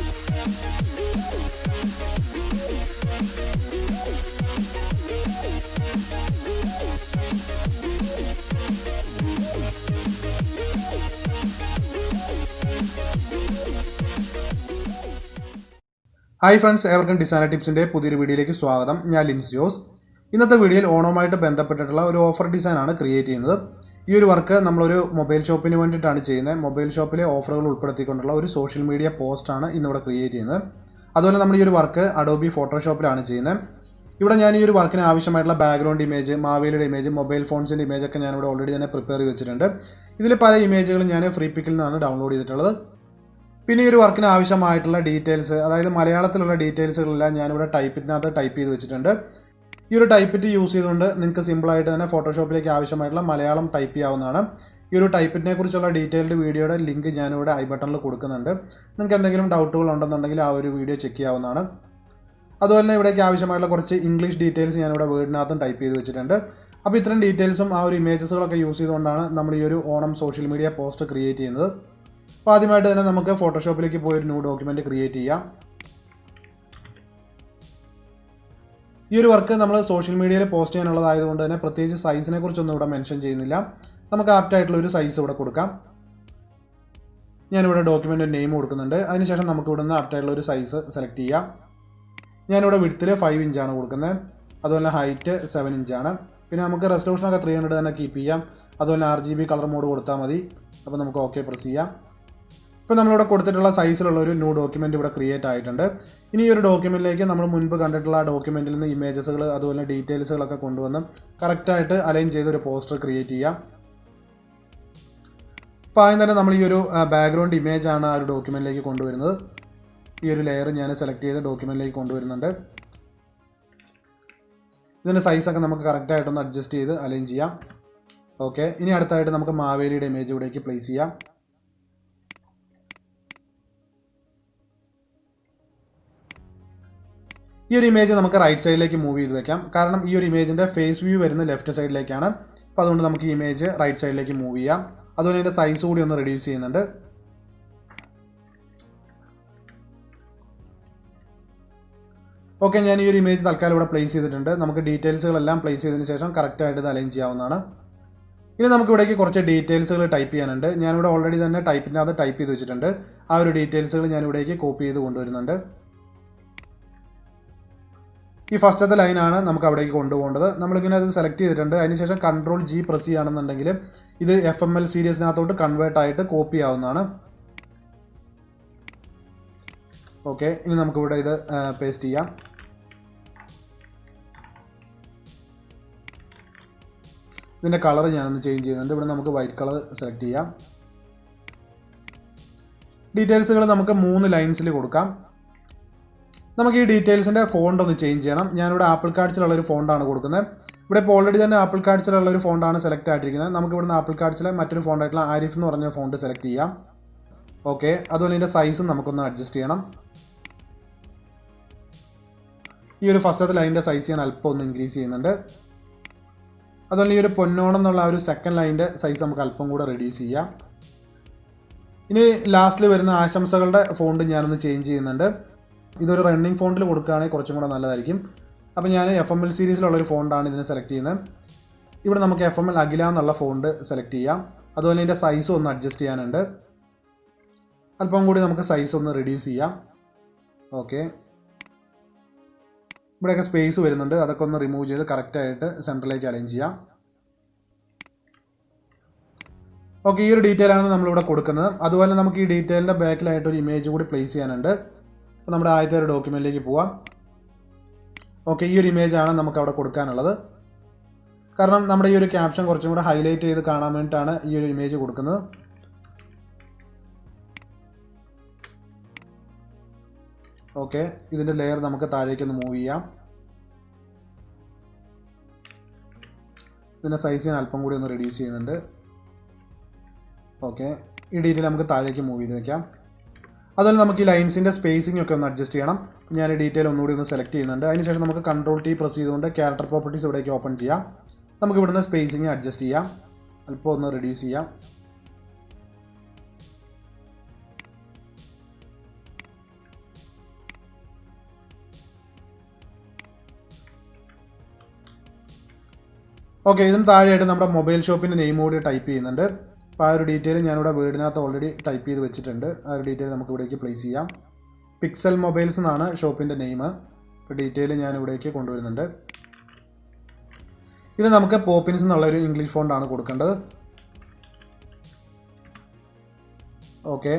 Hi friends, ഏവർക്കും designer ടിപ്സിൻ്റെ പുതിയൊരു വീഡിയോയിലേക്ക് സ്വാഗതം. ഞാൻ ലിൻസ് ജോസ്. ഇന്നത്തെ വീഡിയോയിൽ ഓണവുമായിട്ട് ബന്ധപ്പെട്ടിട്ടുള്ള ഒരു ഓഫർ ഡിസൈനാണ് ക്രിയേറ്റ് ചെയ്യുന്നത്. ഈ ഒരു വർക്ക് നമ്മളൊരു മൊബൈൽ ഷോപ്പിന് വേണ്ടിയിട്ടാണ് ചെയ്യുന്നത്. മൊബൈൽ ഷോപ്പിലെ ഓഫറുകൾ ഉൾപ്പെടുത്തിക്കൊണ്ടുള്ള ഒരു സോഷ്യൽ മീഡിയ പോസ്റ്റാണ് ഇന്നിവിടെ ക്രിയേറ്റ് ചെയ്യുന്നത്. അതുപോലെ നമ്മൾ ഈ ഒരു വർക്ക് അഡോബി ഫോട്ടോഷോപ്പിലാണ് ചെയ്യുന്നത്. ഇവിടെ ഞാൻ ഈ ഒരു വർക്കിന് ആവശ്യമായിട്ടുള്ള ബാക്ക്ഗ്രൗണ്ട് ഇമേജ്, മാവേലിയുടെ ഇമേജ്, മൊബൈൽ ഫോൺസിൻ്റെ ഇമേജൊക്കെ ഞാനിവിടെ ഓൾറെഡി തന്നെ പ്രിപ്പയർ ചെയ്ത് വെച്ചിട്ടുണ്ട്. ഇതിൽ പല ഇമേജുകളും ഞാൻ ഫ്രീ പിക്കിൽ നിന്നാണ് ഡൗൺലോഡ് ചെയ്തിട്ടുള്ളത്. പിന്നെ ഈ ഒരു വർക്കിന് ആവശ്യമായിട്ടുള്ള ഡീറ്റെയിൽസ്, അതായത് മലയാളത്തിലുള്ള ഡീറ്റെയിൽസുകളെല്ലാം ഞാനിവിടെ ടൈപ്പിറ്റിനകത്ത് ടൈപ്പ് ചെയ്ത് വെച്ചിട്ടുണ്ട്. ഈ ഒരു ടൈപ്പിറ്റ് യൂസ് ചെയ്തുകൊണ്ട് നിങ്ങൾക്ക് സിമ്പിളായിട്ട് തന്നെ ഫോട്ടോഷോപ്പിലേക്ക് ആവശ്യമായിട്ടുള്ള മലയാളം ടൈപ്പ് ചെയ്യാവുന്നതാണ്. ഈ ഒരു ടൈപ്പിറ്റിനെ കുറിച്ചുള്ള ഡീറ്റെയിൽഡ് വീഡിയോയുടെ ലിങ്ക് ഞാനിവിടെ ഐ ബട്ടണിൽ കൊടുക്കുന്നുണ്ട്. നിങ്ങൾക്ക് എന്തെങ്കിലും ഡൗട്ടുകൾ ഉണ്ടെന്നുണ്ടെങ്കിൽ ആ ഒരു വീഡിയോ ചെക്ക് ചെയ്യാവുന്നതാണ്. അതുപോലെ തന്നെ ഇവിടേക്ക് ആവശ്യമായിട്ടുള്ള കുറച്ച് ഇംഗ്ലീഷ് ഡീറ്റെയിൽസ് ഞാനിവിടെ വേർഡിനകത്തും ടൈപ്പ് ചെയ്ത് വെച്ചിട്ടുണ്ട്. അപ്പോൾ ഇത്രയും ഡീറ്റെയിൽസും ആ ഒരു ഇമേജസുകളൊക്കെ യൂസ് ചെയ്തുകൊണ്ടാണ് നമ്മൾ ഈ ഒരു Onam social media post create ചെയ്യുന്നത്. അപ്പോൾ ആദ്യമായിട്ട് തന്നെ നമുക്ക് ഫോട്ടോഷോപ്പിലേക്ക് പോയൊരു ന്യൂ ഡോക്യുമെൻറ്റ് ക്രിയേറ്റ് ചെയ്യാം. ഈ ഒരു വർക്ക് നമ്മൾ സോഷ്യൽ മീഡിയയിൽ പോസ്റ്റ് ചെയ്യാനുള്ളതായതുകൊണ്ട് തന്നെ പ്രത്യേകിച്ച് സൈസിനെ കുറിച്ചൊന്നും ഇവിടെ മെൻഷൻ ചെയ്യുന്നില്ല. നമുക്ക് ആപ്റ്റായിട്ടുള്ള ഒരു സൈസ് ഇവിടെ കൊടുക്കാം. ഞാനിവിടെ ഡോക്യുമെൻ്റ് നെയിം കൊടുക്കുന്നുണ്ട്. അതിനുശേഷം നമുക്ക് ഇവിടെ നിന്ന് ആപ്റ്റായിട്ടുള്ള ഒരു സൈസ് സെലക്ട് ചെയ്യാം. ഞാനിവിടെ വിഡ്ത്തിൽ 5 ഇഞ്ചാണ് കൊടുക്കുന്നത്. അതുപോലെ ഹൈറ്റ് 7 ഇഞ്ചാണ്. പിന്നെ നമുക്ക് റെസൊല്യൂഷനൊക്കെ 300 തന്നെ കീപ്പ് ചെയ്യാം. അതുപോലെ RGB കളർ മോഡ് കൊടുത്താൽ മതി. അപ്പോൾ നമുക്ക് ഓക്കെ പ്രസ് ചെയ്യാം. ഇപ്പോൾ നമ്മളിവിടെ കൊടുത്തിട്ടുള്ള സൈസിലുള്ള ഒരു ന്യൂ ഡോക്യുമെൻ്റ് ഇവിടെ ക്രിയേറ്റ് ആയിട്ടുണ്ട്. ഇനി ഈ ഒരു ഡോക്യുമെൻറ്റിലേക്ക് നമ്മൾ മുൻപ് കണ്ടിട്ടുള്ള ആ ഡോക്യുമെൻറ്റിൽ നിന്ന് ഇമേജസുകൾ അതുപോലെ ഡീറ്റെയിൽസുകളൊക്കെ കൊണ്ടുവന്ന് കറക്റ്റായിട്ട് അലൈൻ ചെയ്ത് ഒരു പോസ്റ്റർ ക്രിയേറ്റ് ചെയ്യാം. അപ്പോൾ ആദ്യം തന്നെ നമ്മൾ ഈ ഒരു ബാക്ക്ഗ്രൗണ്ട് ഇമേജാണ് ആ ഒരു ഡോക്യുമെൻറ്റിലേക്ക് കൊണ്ടുവരുന്നത്. ഈ ഒരു ലെയർ ഞാൻ സെലക്ട് ചെയ്ത് ഡോക്യുമെൻറ്റിലേക്ക് കൊണ്ടുവരുന്നുണ്ട്. ഇതിൻ്റെ സൈസൊക്കെ നമുക്ക് കറക്റ്റായിട്ടൊന്ന് അഡ്ജസ്റ്റ് ചെയ്ത് അലൈൻ ചെയ്യാം. ഓക്കെ, ഇനി അടുത്തായിട്ട് നമുക്ക് മാവേലിയുടെ ഇമേജ് ഇവിടേക്ക് പ്ലേസ് ചെയ്യാം. ഈ ഒരു ഇമേജ് നമുക്ക് റൈറ്റ് സൈഡിലേക്ക് മൂവ് ചെയ്ത് വെക്കാം. കാരണം ഈ ഒരു ഇമേജിൻ്റെ ഫേസ് വ്യൂ വരുന്ന ലെഫ്റ്റ് സൈഡിലേക്കാണ്. അപ്പോൾ അതുകൊണ്ട് നമുക്ക് ഈ ഇമേജ് റൈറ്റ് സൈഡിലേക്ക് മൂവ് ചെയ്യാം. അതുപോലെ ഇതിൻ്റെ സൈസ് കൂടി ഒന്ന് റെഡ്യൂസ് ചെയ്യുന്നുണ്ട്. ഓക്കെ, ഞാൻ ഈ ഒരു ഇമേജ് തൽക്കാലം ഇവിടെ പ്ലേസ് ചെയ്തിട്ടുണ്ട്. നമുക്ക് ഡീറ്റെയിൽസുകളെല്ലാം പ്ലേസ് ചെയ്തതിന് ശേഷം കറക്റ്റായിട്ട് ഇത് അലൈൻ ചെയ്യാവുന്നതാണ്. ഇനി നമുക്ക് ഇവിടേക്ക് കുറച്ച് ഡീറ്റെയിൽസുകൾ ടൈപ്പ് ചെയ്യാനുണ്ട്. ഞാനിവിടെ ഓൾറെഡി തന്നെ ടൈപ്പിനകത്ത് ടൈപ്പ് ചെയ്ത് വെച്ചിട്ടുണ്ട്. ആ ഒരു ഡീറ്റെയിൽസുകൾ ഞാൻ ഇവിടേക്ക് കോപ്പി ചെയ്ത് കൊണ്ടുവരുന്നുണ്ട്. ഈ ഫസ്റ്റത്തെ ലൈനാണ് നമുക്ക് അവിടേക്ക് കൊണ്ടുപോകേണ്ടത്. നമ്മളിങ്ങനെ അത് സെലക്ട് ചെയ്തിട്ടുണ്ട്. അതിനുശേഷം Ctrl+G പ്രസ് ചെയ്യുകയാണെന്നുണ്ടെങ്കിൽ ഇത് FML സീരീസിനകത്തോട്ട് കൺവേർട്ട് ആയിട്ട് കോപ്പി ആവുന്നതാണ്. ഓക്കെ, ഇനി നമുക്കിവിടെ ഇത് പേസ്റ്റ് ചെയ്യാം. ഇതിൻ്റെ കളർ ഞാനൊന്ന് ചേഞ്ച് ചെയ്യുന്നുണ്ട്. ഇവിടെ നമുക്ക് വൈറ്റ് കളർ സെലക്ട് ചെയ്യാം. ഡീറ്റെയിൽസുകൾ നമുക്ക് 3 ലൈൻസിൽ കൊടുക്കാം. നമുക്ക് ഈ ഡീറ്റെയിൽസിൻ്റെ ഫോണ്ട് ഒന്ന് ചേഞ്ച് ചെയ്യണം. ഞാനിവിടെ ആപ്പിൾ കാർഡ്സിലുള്ളൊരു ഫോണ്ടാണ് കൊടുക്കുന്നത്. ഇവിടെ ഇപ്പോൾ ഓൾറെഡി തന്നെ ആപ്പിൾ കാർഡ്സിലുള്ളൊരു ഫോണ്ടാണ് സെലക്ട് ആയിട്ടിരിക്കുന്നത്. നമുക്ക് ഇവിടുന്ന് ആപ്പിൾ കാർഡ്സിലെ മറ്റൊരു ഫോണ്ടായിട്ടുള്ള ആരിഫ് എന്ന് പറഞ്ഞ ഫോണ്ട് സെലക്ട് ചെയ്യാം. ഓക്കെ, അതുപോലെ ഇതിൻ്റെ സൈസും നമുക്കൊന്ന് അഡ്ജസ്റ്റ് ചെയ്യണം. ഈ ഒരു ഫസ്റ്റത്തെ ലൈനിൻ്റെ സൈസ് ഞാൻ അല്പം ഒന്ന് ഇൻക്രീസ് ചെയ്യുന്നുണ്ട്. അതുപോലെ ഈ ഒരു പൊന്നോണം എന്നുള്ള ആ ഒരു സെക്കൻഡ് ലൈനിൻ്റെ സൈസ് നമുക്ക് അല്പം കൂടെ റെഡ്യൂസ് ചെയ്യാം. ഇനി ലാസ്റ്റിൽ വരുന്ന ആശംസകളുടെ ഫോണ്ട് ഞാനൊന്ന് ചേഞ്ച് ചെയ്യുന്നുണ്ട്. ഇതൊരു റണ്ണിങ് ഫോണ്ടിൽ കൊടുക്കുകയാണെങ്കിൽ കുറച്ചും കൂടെ നല്ലതായിരിക്കും. അപ്പോൾ ഞാൻ FML സീരീസിലുള്ളൊരു ഫോണ്ടാണ് ഇതിന് സെലക്ട് ചെയ്യുന്നത്. ഇവിടെ നമുക്ക് FML അഖില എന്നുള്ള ഫോണ്ട് സെലക്ട് ചെയ്യാം. അതുപോലെ ഇതിൻ്റെ സൈസും ഒന്ന് അഡ്ജസ്റ്റ് ചെയ്യാനുണ്ട്. അല്പം കൂടി നമുക്ക് സൈസ് ഒന്ന് റെഡ്യൂസ് ചെയ്യാം. ഓക്കെ, ഇവിടെയൊക്കെ സ്പേസ് വരുന്നുണ്ട്. അതൊക്കെ ഒന്ന് റിമൂവ് ചെയ്ത് കറക്റ്റായിട്ട് സെൻറ്ററിലേക്ക് അലൈൻ ചെയ്യാം. ഓക്കെ, ഈ ഒരു ഡീറ്റെയിലാണ് നമ്മളിവിടെ കൊടുക്കുന്നത്. അതുപോലെ നമുക്ക് ഈ ഡീറ്റെയിലിൻ്റെ ബാക്കിലായിട്ട് ഒരു ഇമേജ് കൂടി പ്ലേസ് ചെയ്യാനുണ്ട്. അപ്പോൾ നമ്മുടെ ആദ്യത്തെ ഒരു ഡോക്യുമെൻറ്റിലേക്ക് പോവാം. ഓക്കെ, ഈ ഒരു ഇമേജാണ് നമുക്ക് അവിടെ കൊടുക്കാനുള്ളത്. കാരണം നമ്മുടെ ഈ ഒരു ക്യാപ്ഷൻ കുറച്ചും കൂടെ ഹൈലൈറ്റ് ചെയ്ത് കാണാൻ വേണ്ടിയിട്ടാണ് ഈ ഒരു ഇമേജ് കൊടുക്കുന്നത്. ഓക്കെ, ഇതിൻ്റെ ലെയർ നമുക്ക് താഴേക്കൊന്ന് മൂവ് ചെയ്യാം. ഇതിൻ്റെ സൈസ് ഞാൻ അല്പം കൂടി ഒന്ന് റെഡ്യൂസ് ചെയ്യുന്നുണ്ട്. ഓക്കെ, ഈ ഡീറ്റെയിൽ നമുക്ക് താഴേക്ക് മൂവ് ചെയ്ത് വയ്ക്കാം. അതുപോലെ നമുക്ക് ഈ ലൈൻസിൻ്റെ സ്പേസിംഗ് ഒക്കെ ഒന്ന് അഡ്ജസ്റ്റ് ചെയ്യണം. ഞാൻ ഈ ഡീറ്റെയിൽ ഒന്നുകൂടി ഒന്ന് സെലക്ട് ചെയ്യുന്നുണ്ട്. അതിനുശേഷം നമുക്ക് Ctrl+T പ്രസ് ചെയ്തുകൊണ്ട് ക്യാരക്ടർ പ്രോപ്പർട്ടീസ് ഇവിടേക്ക് ഓപ്പൺ ചെയ്യാം. നമുക്ക് ഇവിടുന്ന് സ്പേസിംഗ് അഡ്ജസ്റ്റ് ചെയ്യാം. അല്പം ഒന്ന് റെഡ്യൂസ് ചെയ്യാം. ഓക്കെ, ഇതിന് താഴെയായിട്ട് നമ്മുടെ മൊബൈൽ ഷോപ്പിൻ്റെ നെയിം കൂടി ടൈപ്പ് ചെയ്യുന്നുണ്ട്. അപ്പോൾ ആ ഒരു ഡീറ്റെയിൽ ഞാനിവിടെ വേർഡിനകത്ത് ഓൾറെഡി ടൈപ്പ് ചെയ്ത് വെച്ചിട്ടുണ്ട്. ആ ഒരു ഡീറ്റെയിൽ നമുക്ക് ഇവിടേക്ക് പ്ലേസ് ചെയ്യാം. പിക്സൽ മൊബൈൽസ് എന്നാണ് ഷോപ്പിൻ്റെ നെയിം. ഇപ്പോൾ ഡീറ്റെയിൽ ഞാൻ ഇവിടേക്ക് കൊണ്ടുവരുന്നുണ്ട്. ഇത് നമുക്ക് പോപ്പിൻസ് എന്നുള്ളൊരു ഇംഗ്ലീഷ് ഫോണ്ടാണ് കൊടുക്കേണ്ടത്. ഓക്കെ,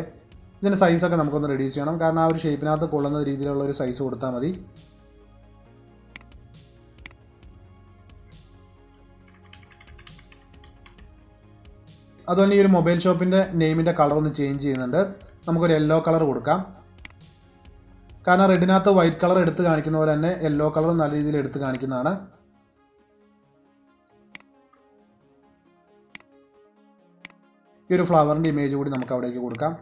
ഇതിൻ്റെ സൈസൊക്കെ നമുക്കൊന്ന് റെഡ്യൂസ് ചെയ്യണം. കാരണം ആ ഒരു ഷേപ്പിനകത്ത് കൊള്ളുന്ന രീതിയിലുള്ള ഒരു സൈസ് കൊടുത്താൽ മതി. അതുപോലെ ഈ ഒരു മൊബൈൽ ഷോപ്പിൻ്റെ നെയിമിൻ്റെ കളർ ഒന്ന് ചേഞ്ച് ചെയ്യുന്നുണ്ട്. നമുക്കൊരു യെല്ലോ കളർ കൊടുക്കാം. കാരണം റെഡിനകത്ത് വൈറ്റ് കളർ എടുത്ത് കാണിക്കുന്ന പോലെ തന്നെ യെല്ലോ കളർ നല്ല രീതിയിൽ എടുത്ത് കാണിക്കുന്നതാണ്. ഈ ഒരു ഫ്ലവറിൻ്റെ ഇമേജ് കൂടി നമുക്ക് അവിടേക്ക് കൊടുക്കാം.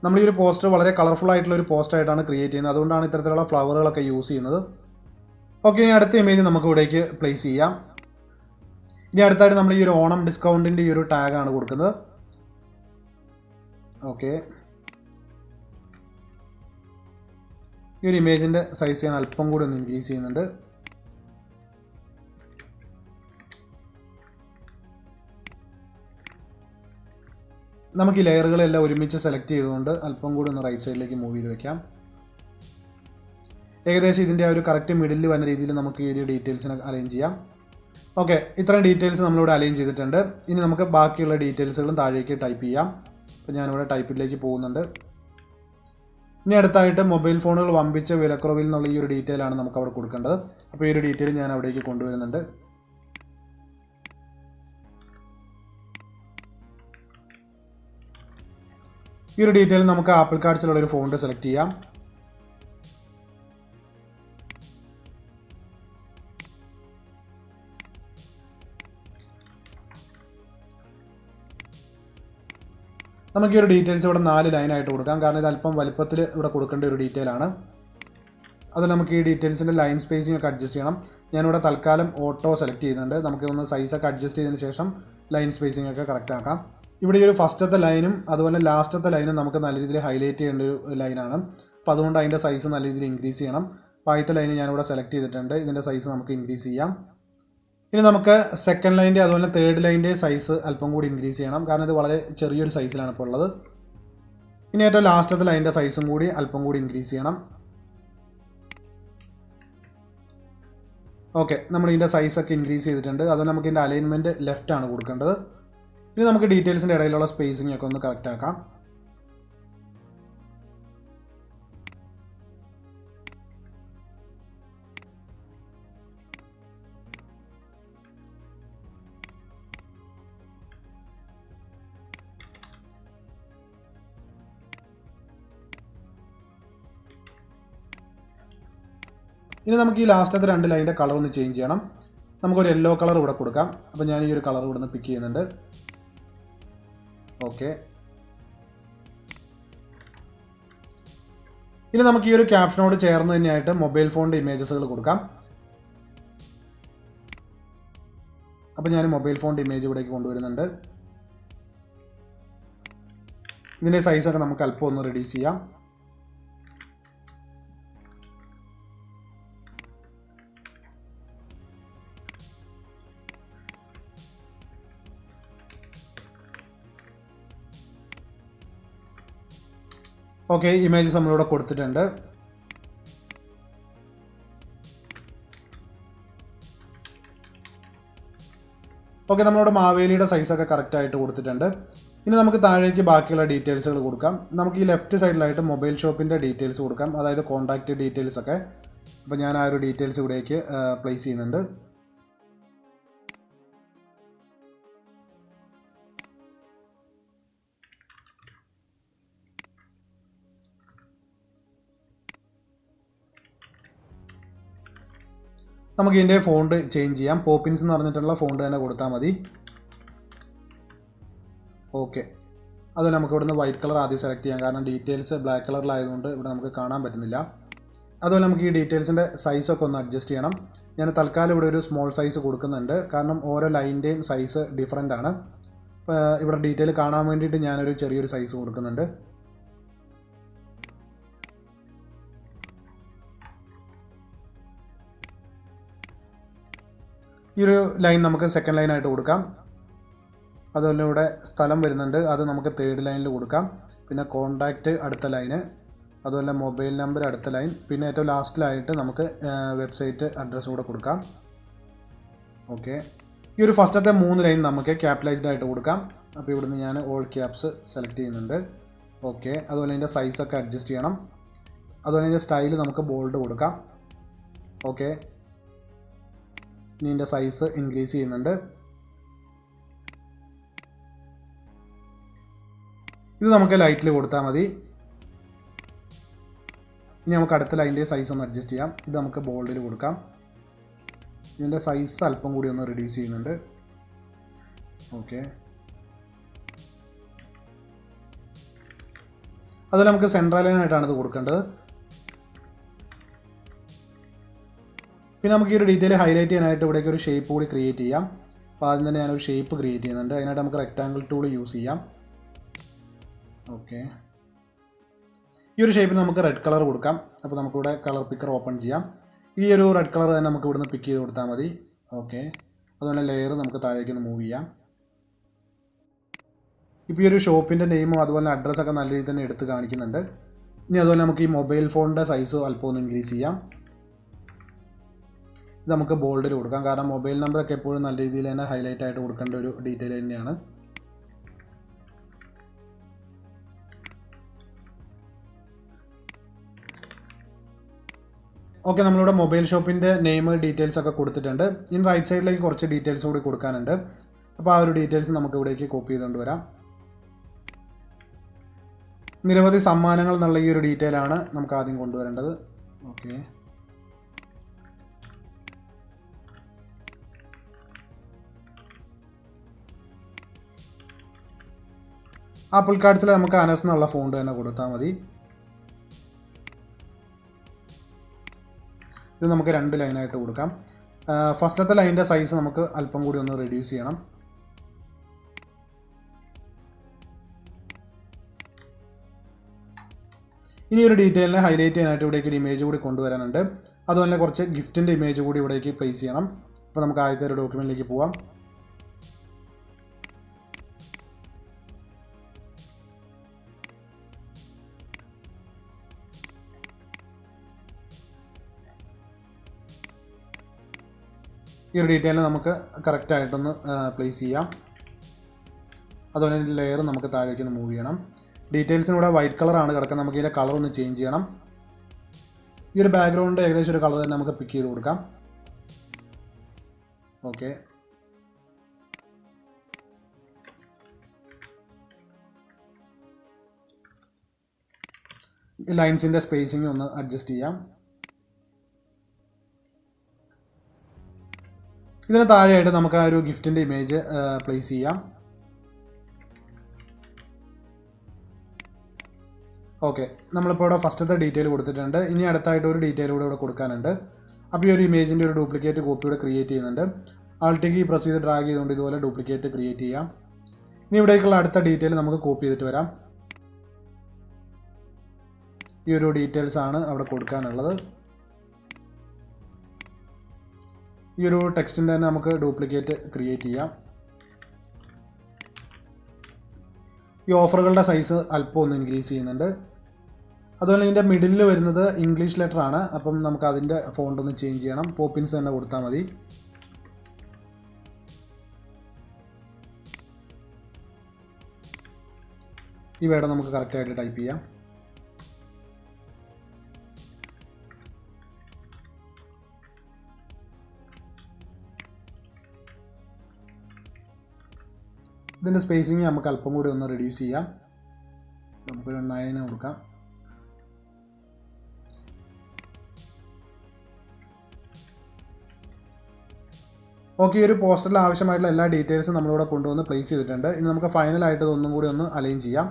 നമ്മൾ ഈ ഒരു പോസ്റ്റർ വളരെ കളർഫുൾ ആയിട്ടുള്ള ഒരു പോസ്റ്ററായിട്ടാണ് ക്രിയേറ്റ് ചെയ്യുന്നത്. അതുകൊണ്ടാണ് ഇത്തരത്തിലുള്ള ഫ്ലവറുകളൊക്കെ യൂസ് ചെയ്യുന്നത്. ഓക്കെ, ഇനി അടുത്ത ഇമേജ് നമുക്ക് ഇവിടേക്ക് പ്ലേസ് ചെയ്യാം. ഇനി അടുത്തായിട്ട് നമ്മൾ ഈ ഒരു ഓണം ഡിസ്കൗണ്ടിൻ്റെ ഈ ഒരു ടാഗാണ് കൊടുക്കുന്നത്. ഓക്കെ, ഈ ഒരു ഇമേജിൻ്റെ സൈസ് ഞാൻ അല്പം കൂടി ഒന്ന് ഇൻക്രീസ് ചെയ്യുന്നുണ്ട്. നമുക്ക് ഈ ലെയറുകളെല്ലാം ഒരുമിച്ച് സെലക്ട് ചെയ്തുകൊണ്ട് അല്പം കൂടി ഒന്ന് റൈറ്റ് സൈഡിലേക്ക് മൂവ് ചെയ്ത് വെക്കാം. ഏകദേശം ഇതിൻ്റെ ആ ഒരു കറക്റ്റ് മിഡിൽ വരുന്ന രീതിയിൽ നമുക്ക് ഈ ഒരു ഡീറ്റെയിൽസിനെ അലൈൻ ചെയ്യാം. ഓക്കെ, ഇത്രയും ഡീറ്റെയിൽസ് നമ്മളിവിടെ അലൈൻ ചെയ്തിട്ടുണ്ട്. ഇനി നമുക്ക് ബാക്കിയുള്ള ഡീറ്റെയിൽസുകളും താഴേക്ക് ടൈപ്പ് ചെയ്യാം. അപ്പോൾ ഞാനിവിടെ ടൈപ്പിലേക്ക് പോകുന്നുണ്ട്. ഇനി അടുത്തായിട്ട് മൊബൈൽ ഫോണുകൾ വമ്പിച്ച വിലക്കുറവിൽ എന്നുള്ള ഈ ഒരു ഡീറ്റെയിലാണ് നമുക്ക് അവിടെ കൊടുക്കേണ്ടത്. അപ്പോൾ ഈ ഒരു ഡീറ്റെയിൽ ഞാൻ അവിടേക്ക് കൊണ്ടുവരുന്നുണ്ട്. ഈ ഒരു ഡീറ്റെയിൽ നമുക്ക് ആപ്പിൾ കാർഡ്സിലുള്ള ഒരു ഫോണ്ട് സെലക്ട് ചെയ്യാം. നമുക്ക് ഈ ഒരു ഡീറ്റെയിൽസ് ഇവിടെ 4 ലൈനായിട്ട് കൊടുക്കാം. കാരണം ഇത് അല്പം വലുപ്പത്തിൽ ഇവിടെ കൊടുക്കേണ്ട ഒരു ഡീറ്റെയിൽ ആണ്. അതിൽ നമുക്ക് ഈ ഡീറ്റെയിൽസിൻ്റെ ലൈൻ സ്പേസിംഗ് ഒക്കെ അഡ്ജസ്റ്റ് ചെയ്യണം. ഞാനിവിടെ തൽക്കാലം ഓട്ടോ സെലക്ട് ചെയ്യുന്നുണ്ട്. നമുക്ക് ഒന്ന് സൈസൊക്കെ അഡ്ജസ്റ്റ് ചെയ്തതിന് ശേഷം ലൈൻ സ്പേസിംഗ് ഒക്കെ കറക്റ്റ് ആക്കാം. ഇവിടെ ഈ ഒരു ഫസ്റ്റത്തെ ലൈനും അതുപോലെ ലാസ്റ്റത്തെ ലൈനും നമുക്ക് നല്ല രീതിയിൽ ഹൈലൈറ്റ് ചെയ്യേണ്ട ഒരു ലൈനാണ്. അപ്പോൾ അതുകൊണ്ട് അതിൻ്റെ സൈസ് നല്ല രീതിയിൽ ഇൻക്രീസ് ചെയ്യണം. അപ്പോൾ ആദ്യത്തെ ലൈൻ ഞാനിവിടെ സെലക്ട് ചെയ്തിട്ടുണ്ട്. ഇതിൻ്റെ സൈസ് നമുക്ക് ഇൻക്രീസ് ചെയ്യാം. ഇനി നമുക്ക് സെക്കൻഡ് ലൈൻ്റെ അതുപോലെ തേർഡ് ലൈൻ്റെ സൈസ് അല്പം കൂടി ഇൻക്രീസ് ചെയ്യണം. കാരണം ഇത് വളരെ ചെറിയൊരു സൈസിലാണ് ഇപ്പോൾ ഉള്ളത്. ഇനി ഏറ്റവും ലാസ്റ്റത്തെ ലൈൻ്റെ സൈസും കൂടി അല്പം കൂടി ഇൻക്രീസ് ചെയ്യണം. ഓക്കെ, നമ്മൾ ഇതിൻ്റെ സൈസൊക്കെ ഇൻക്രീസ് ചെയ്തിട്ടുണ്ട്. അതുപോലെ നമുക്ക് ഇതിൻ്റെ അലൈൻമെൻറ്റ് ലെഫ്റ്റ് ആണ് കൊടുക്കേണ്ടത്. ഇനി നമുക്ക് ഡീറ്റെയിൽസിൻ്റെ ഇടയിലുള്ള സ്പേസിംഗ് ഒക്കെ ഒന്ന് കറക്റ്റ് ആക്കാം. ഇനി നമുക്ക് ഈ ലാസ്റ്റത്തെ 2 ലൈനിൻ്റെ കളർ ഒന്ന് ചേഞ്ച് ചെയ്യണം. നമുക്കൊരു യെല്ലോ കളർ ഇവിടെ കൊടുക്കാം. അപ്പോൾ ഞാൻ ഈ ഒരു കളർ ഇവിടെ നിന്ന് പിക്ക് ചെയ്യുന്നുണ്ട്. ഓക്കെ, ഇനി നമുക്ക് ഈ ഒരു ക്യാപ്ഷനോട് ചേർന്ന് തന്നെയായിട്ട് മൊബൈൽ ഫോണിൻ്റെ ഇമേജസുകൾ കൊടുക്കാം. അപ്പോൾ ഞാൻ മൊബൈൽ ഫോണിൻ്റെ ഇമേജ് ഇവിടേക്ക് കൊണ്ടുവരുന്നുണ്ട്. ഇതിൻ്റെ സൈസൊക്കെ നമുക്ക് അല്പം ഒന്ന് റെഡ്യൂസ് ചെയ്യാം. ഓക്കെ, ഇമേജസ് നമ്മളിവിടെ കൊടുത്തിട്ടുണ്ട്. ഓക്കെ, നമ്മളിവിടെ മാവേലിയുടെ സൈസൊക്കെ കറക്റ്റായിട്ട് കൊടുത്തിട്ടുണ്ട്. ഇനി നമുക്ക് താഴേക്ക് ബാക്കിയുള്ള ഡീറ്റെയിൽസുകൾ കൊടുക്കാം. നമുക്ക് ഈ ലെഫ്റ്റ് സൈഡിലായിട്ട് മൊബൈൽ ഷോപ്പിൻ്റെ ഡീറ്റെയിൽസ് കൊടുക്കാം. അതായത് കോൺടാക്റ്റ് ഡീറ്റെയിൽസൊക്കെ. അപ്പോൾ ഞാൻ ആ ഒരു ഡീറ്റെയിൽസ് ഇവിടേക്ക് പ്ലേസ് ചെയ്യുന്നുണ്ട്. നമുക്ക് ഇതിൻ്റെ ഫോണ്ട് ചേഞ്ച് ചെയ്യാം. പോപ്പിൻസ് എന്ന് പറഞ്ഞിട്ടുള്ള ഫോണ്ട് തന്നെ കൊടുത്താൽ മതി. ഓക്കെ, അത് നമുക്ക് ഇവിടുന്ന് വൈറ്റ് കളർ ആദ്യം സെലക്ട് ചെയ്യാം. കാരണം ഡീറ്റെയിൽസ് ബ്ലാക്ക് കളറിലായതുകൊണ്ട് ഇവിടെ നമുക്ക് കാണാൻ പറ്റുന്നില്ല. അതുപോലെ നമുക്ക് ഈ ഡീറ്റെയിൽസിൻ്റെ സൈസൊക്കെ ഒന്ന് അഡ്ജസ്റ്റ് ചെയ്യണം. ഞാൻ തൽക്കാലം ഇവിടെ ഒരു സ്മോൾ സൈസ് കൊടുക്കുന്നുണ്ട്, കാരണം ഓരോ ലൈനിൻ്റെയും സൈസ് ഡിഫറൻ്റ് ആണ്. ഇപ്പോൾ ഇവിടെ ഡീറ്റെയിൽ കാണാൻ വേണ്ടിയിട്ട് ഞാനൊരു ചെറിയൊരു സൈസ് കൊടുക്കുന്നുണ്ട്. ഈ ഒരു ലൈൻ നമുക്ക് സെക്കൻഡ് ലൈനായിട്ട് കൊടുക്കാം. അതുപോലെ ഇവിടെ സ്ഥലം വരുന്നുണ്ട്, അത് നമുക്ക് തേർഡ് ലൈനിൽ കൊടുക്കാം. പിന്നെ കോണ്ടാക്റ്റ് അടുത്ത ലൈന്, അതുപോലെ മൊബൈൽ നമ്പർ അടുത്ത ലൈൻ, പിന്നെ ഏറ്റവും ലാസ്റ്റിലായിട്ട് നമുക്ക് വെബ്സൈറ്റ് അഡ്രസ്സ് കൂടെ കൊടുക്കാം. ഓക്കെ, ഈ ഒരു ഫസ്റ്റത്തെ 3 ലൈൻ നമുക്ക് ക്യാപിറ്റലൈസ്ഡ് ആയിട്ട് കൊടുക്കാം. അപ്പോൾ ഇവിടുന്ന് ഞാൻ ഓൾ ക്യാപ്സ് സെലക്ട് ചെയ്യുന്നുണ്ട്. ഓക്കെ, അതുപോലെ ഇതിൻ്റെ സൈസൊക്കെ അഡ്ജസ്റ്റ് ചെയ്യണം. അതുപോലെ ഇതിൻ്റെ സ്റ്റൈൽ നമുക്ക് ബോൾഡ് കൊടുക്കാം. ഓക്കെ, ഇനി ഇതിൻ്റെ സൈസ് ഇൻക്രീസ് ചെയ്യുന്നുണ്ട്. ഇത് നമുക്ക് ലൈറ്റിൽ കൊടുത്താൽ മതി. ഇനി നമുക്ക് അടുത്ത ലൈനിൻ്റെ സൈസ് ഒന്ന് അഡ്ജസ്റ്റ് ചെയ്യാം. ഇത് നമുക്ക് ബോൾഡിൽ കൊടുക്കാം. ഇതിൻ്റെ സൈസ് അല്പം കൂടി ഒന്ന് റെഡ്യൂസ് ചെയ്യുന്നുണ്ട്. ഓക്കെ, അതുപോലെ നമുക്ക് സെൻട്രൽ ലൈനായിട്ടാണ് ഇത് കൊടുക്കേണ്ടത്. പിന്നെ നമുക്ക് ഈ ഒരു ഡീറ്റെയിൽ ഹൈലൈറ്റ് ചെയ്യാനായിട്ട് ഇവിടേക്ക് ഒരു ഷേപ്പ് കൂടി ക്രിയേറ്റ് ചെയ്യാം. അപ്പോൾ ആദ്യം തന്നെ ഞാനൊരു ഷേപ്പ് ക്രിയേറ്റ് ചെയ്യുന്നുണ്ട്. അതിനായിട്ട് നമുക്ക് റെക്റ്റാങ്കിൾ ടൂൾ യൂസ് ചെയ്യാം. ഓക്കെ, ഈ ഒരു ഷേപ്പിന് നമുക്ക് റെഡ് കളർ കൊടുക്കാം. അപ്പോൾ നമുക്കിവിടെ കളർ പിക്കർ ഓപ്പൺ ചെയ്യാം. ഈ ഒരു റെഡ് കളർ തന്നെ നമുക്ക് ഇവിടുന്ന് പിക്ക് ചെയ്ത് കൊടുത്താൽ മതി. ഓക്കെ, അതുപോലെ ലെയർ നമുക്ക് താഴേക്ക് ഒന്ന് മൂവ് ചെയ്യാം. ഇപ്പോൾ ഈ ഒരു ഷോപ്പിൻ്റെ നെയിമും അതുപോലെ അഡ്രസ്സൊക്കെ നല്ല രീതിയിൽ തന്നെ എടുത്ത് കാണിക്കുന്നുണ്ട്. ഇനി അതുപോലെ നമുക്ക് ഈ മൊബൈൽ ഫോണിൻ്റെ സൈസ് അല്പം ഒന്ന് ഇൻക്രീസ് ചെയ്യാം. ഇത് നമുക്ക് ബോൾഡിൽ കൊടുക്കാം, കാരണം മൊബൈൽ നമ്പറൊക്കെ എപ്പോഴും നല്ല രീതിയിൽ തന്നെ ഹൈലൈറ്റ് ആയിട്ട് കൊടുക്കേണ്ട ഒരു ഡീറ്റെയിൽ തന്നെയാണ്. ഓക്കെ, നമ്മളിവിടെ മൊബൈൽ ഷോപ്പിൻ്റെ നെയിം ഡീറ്റെയിൽസ് ഒക്കെ കൊടുത്തിട്ടുണ്ട്. ഇനി റൈറ്റ് സൈഡിലേക്ക് കുറച്ച് ഡീറ്റെയിൽസ് കൂടി കൊടുക്കാനുണ്ട്. അപ്പോൾ ആ ഒരു ഡീറ്റെയിൽസ് നമുക്ക് ഇവിടേക്ക് കോപ്പി ചെയ്തുകൊണ്ട് വരാം. നിരവധി സമ്മാനങ്ങൾ എന്നുള്ള ഈ ഒരു ഡീറ്റെയിലാണ് നമുക്ക് ആദ്യം കൊണ്ടുവരേണ്ടത്. ഓക്കെ, ആപ്പിൾ കാർഡ്സിൽ നമുക്ക് അനസ് എന്നുള്ള ഫോണ്ട് തന്നെ കൊടുത്താൽ മതി. ഇത് നമുക്ക് 2 ലൈനായിട്ട് കൊടുക്കാം. ഫസ്റ്റത്തെ ലൈനിൻ്റെ സൈസ് നമുക്ക് അല്പം കൂടി ഒന്ന് റെഡ്യൂസ് ചെയ്യണം. ഇനി ഒരു ഡീറ്റെയിലിനെ ഹൈലൈറ്റ് ചെയ്യാനായിട്ട് ഇവിടേക്ക് ഒരു ഇമേജ് കൂടി കൊണ്ടുവരാനുണ്ട്. അതുപോലെ കുറച്ച് ഗിഫ്റ്റിൻ്റെ ഇമേജ് കൂടി ഇവിടേക്ക് പ്ലേസ് ചെയ്യണം. അപ്പോൾ നമുക്ക് ആദ്യത്തെ ഒരു ഡോക്യുമെൻറ്റിലേക്ക് പോവാം. ഈ ഒരു ഡീറ്റെയിലിനെ നമുക്ക് കറക്റ്റായിട്ടൊന്ന് പ്ലേസ് ചെയ്യാം. അതുപോലെ തന്നെ ലെയർ നമുക്ക് താഴേക്ക് ഒന്ന് മൂവ് ചെയ്യണം. ഡീറ്റെയിൽസിനൂടെ വൈറ്റ് കളറാണ് കിടക്കുന്നത്, നമുക്ക് ഇതിൻ്റെ കളർ ഒന്ന് ചേഞ്ച് ചെയ്യണം. ഈ ഒരു ബാക്ക്ഗ്രൗണ്ട് ഏകദേശം ഒരു കളർ തന്നെ നമുക്ക് പിക്ക് ചെയ്ത് കൊടുക്കാം. ഓക്കെ, ഈ ലൈൻസിൻ്റെ സ്പേസിങ് ഒന്ന് അഡ്ജസ്റ്റ് ചെയ്യാം. ഇതിന് താഴെയായിട്ട് നമുക്ക് ആ ഒരു ഗിഫ്റ്റിൻ്റെ ഇമേജ് പ്ലേസ് ചെയ്യാം. ഓക്കെ, നമ്മളിപ്പോൾ ഇവിടെ ഫസ്റ്റത്തെ ഡീറ്റെയിൽ കൊടുത്തിട്ടുണ്ട്. ഇനി അടുത്തായിട്ട് ഒരു ഡീറ്റെയിൽ കൂടെ ഇവിടെ കൊടുക്കാനുണ്ട്. അപ്പോൾ ഈ ഒരു ഇമേജിൻ്റെ ഒരു ഡ്യൂപ്ലിക്കേറ്റ് കോപ്പി ഇവിടെ ക്രിയേറ്റ് ചെയ്യുന്നുണ്ട്. ആൾട്ടേക്ക് പ്രസ് ചെയ്ത് ഡ്രാഗ് ചെയ്തുകൊണ്ട് ഇതുപോലെ ഡ്യൂപ്ലിക്കേറ്റ് ക്രിയേറ്റ് ചെയ്യാം. ഇനി ഇവിടേക്കുള്ള അടുത്ത ഡീറ്റെയിൽ നമുക്ക് കോപ്പി ചെയ്തിട്ട് വരാം. ഈ ഒരു ഡീറ്റെയിൽസ് ആണ് അവിടെ കൊടുക്കാനുള്ളത്. ഈ ഒരു ടെക്സ്റ്റിൻ്റെ തന്നെ നമുക്ക് ഡ്യൂപ്ലിക്കേറ്റ് ക്രിയേറ്റ് ചെയ്യാം. ഈ ഓഫറുകളുടെ സൈസ് അല്പം ഒന്ന് ഇൻക്രീസ് ചെയ്യുന്നുണ്ട്. അതുപോലെ ഇതിൻ്റെ മിഡിലിൽ വരുന്നത് ഇംഗ്ലീഷ് ലെറ്റർ ആണ്. അപ്പം നമുക്ക് അതിൻ്റെ ഫോണ്ട് ഒന്ന് ചേഞ്ച് ചെയ്യണം. പോപ്പിൻസ് തന്നെ കൊടുത്താൽ മതി. ഈ വേർഡ് നമുക്ക് കറക്റ്റായിട്ട് ടൈപ്പ് ചെയ്യാം. ഇതിൻ്റെ സ്പേസിങ് നമുക്ക് അല്പം കൂടി ഒന്ന് റെഡ്യൂസ് ചെയ്യാം. നമുക്കൊരു 9 കൊടുക്കാം. ഓക്കെ, ഈ ഒരു പോസ്റ്ററിൽ ആവശ്യമായിട്ടുള്ള എല്ലാ ഡീറ്റെയിൽസും നമ്മളിവിടെ കൊണ്ടുവന്ന് പ്ലേസ് ചെയ്തിട്ടുണ്ട്. ഇനി നമുക്ക് ഫൈനലായിട്ട് ഇതൊന്നും കൂടി ഒന്ന് അലൈൻ ചെയ്യാം.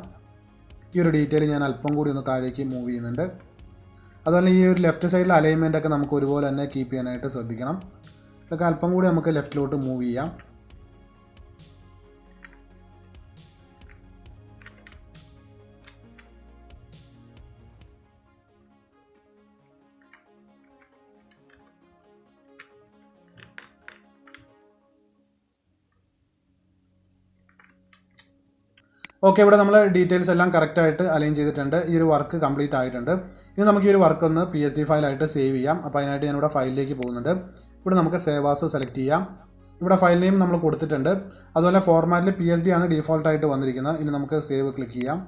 ഈ ഒരു ഡീറ്റെയിൽ ഞാൻ അല്പം കൂടി ഒന്ന് താഴേക്ക് മൂവ് ചെയ്യുന്നുണ്ട്. അതുപോലെ ഈ ഒരു ലെഫ്റ്റ് സൈഡിലെ അലൈൻമെൻ്റ് ഒക്കെ നമുക്ക് ഒരുപോലെ തന്നെ കീപ്പ് ചെയ്യാനായിട്ട് ശ്രദ്ധിക്കണം. ഇതൊക്കെ അല്പം കൂടി നമുക്ക് ലെഫ്റ്റിലോട്ട് മൂവ് ചെയ്യാം. ഓക്കെ, ഇവിടെ നമ്മൾ ഡീറ്റെയിൽസ് എല്ലാം കറക്റ്റായിട്ട് അലൈൻ ചെയ്തിട്ടുണ്ട്. ഈ ഒരു വർക്ക് കംപ്ലീറ്റ് ആയിട്ടുണ്ട്. ഇനി നമുക്ക് ഈ ഒരു വർക്ക് ഒന്ന് PSD ഫയലായിട്ട് സേവ് ചെയ്യാം. അപ്പോൾ അതിനായിട്ട് ഞാനിവിടെ ഫയലിലേക്ക് പോകുന്നുണ്ട്. ഇവിടെ നമുക്ക് സേവ് ആസ് സെലക്ട് ചെയ്യാം. ഇവിടെ ഫയൽ നെയിം നമ്മൾ കൊടുത്തിട്ടുണ്ട്. അതുപോലെ ഫോർമാറ്റിൽ PSD ആണ് ഡീഫോൾട്ടായിട്ട് വന്നിരിക്കുന്നത്. ഇനി നമുക്ക് സേവ് ക്ലിക്ക് ചെയ്യാം.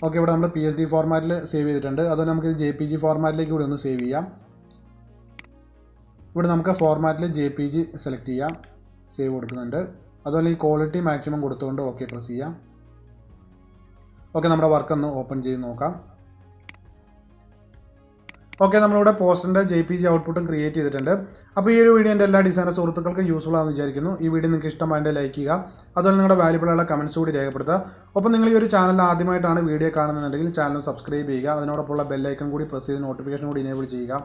ഓക്കെ, ഇവിടെ നമ്മൾ PSD ഫോർമാറ്റിൽ സേവ് ചെയ്തിട്ടുണ്ട്. അതുപോലെ നമുക്ക് JPG ഫോർമാറ്റിലേക്ക് കൂടി ഒന്ന് സേവ് ചെയ്യാം. ഇവിടെ നമുക്ക് ഫോർമാറ്റിൽ JPG സെലക്ട് ചെയ്യാം. സേവ് കൊടുക്കുന്നുണ്ട്. അതുപോലെ ഈ ക്വാളിറ്റി മാക്സിമം കൊടുത്തുകൊണ്ട് ഓക്കെ പ്രസ് ചെയ്യാം. ഓക്കെ, നമ്മുടെ വർക്ക് ഒന്ന് ഓപ്പൺ ചെയ്ത് നോക്കാം. ഓക്കെ, നമ്മളിവിടെ പോസ്റ്ററിൻ്റെ JPG ഔട്ട്പുട്ടും ക്രിയേറ്റ് ചെയ്തിട്ടുണ്ട്. അപ്പോൾ ഈ ഒരു വീഡിയോ എൻ്റെ എല്ലാ ഡിസൈനർ സുഹൃത്തുക്കൾക്കും യൂസ്ഫുൾ ആണെന്ന് വിചാരിക്കുന്നു. ഈ വീഡിയോ നിങ്ങൾക്ക് ഇഷ്ടമായിട്ട് ലൈക്ക് ചെയ്യുക. അതുപോലെ നിങ്ങളുടെ വാല്യുബിൾ ആയുള്ള കമൻറ്റ്സ് കൂടി രേഖപ്പെടുത്തുക. ഒപ്പം നിങ്ങൾ ഈ ഒരു ചാനൽ ആദ്യമായിട്ടാണ് വീഡിയോ കാണുന്നുണ്ടെങ്കിൽ ചാനൽ സബ്സ്ക്രൈബ് ചെയ്യുക. അതിനോടൊപ്പമുള്ള ബെല്ലൈക്കൺ കൂടി പ്രസ് ചെയ്ത് നോട്ടിഫിക്കേഷൻ കൂടി എനേബിൾ ചെയ്യുക.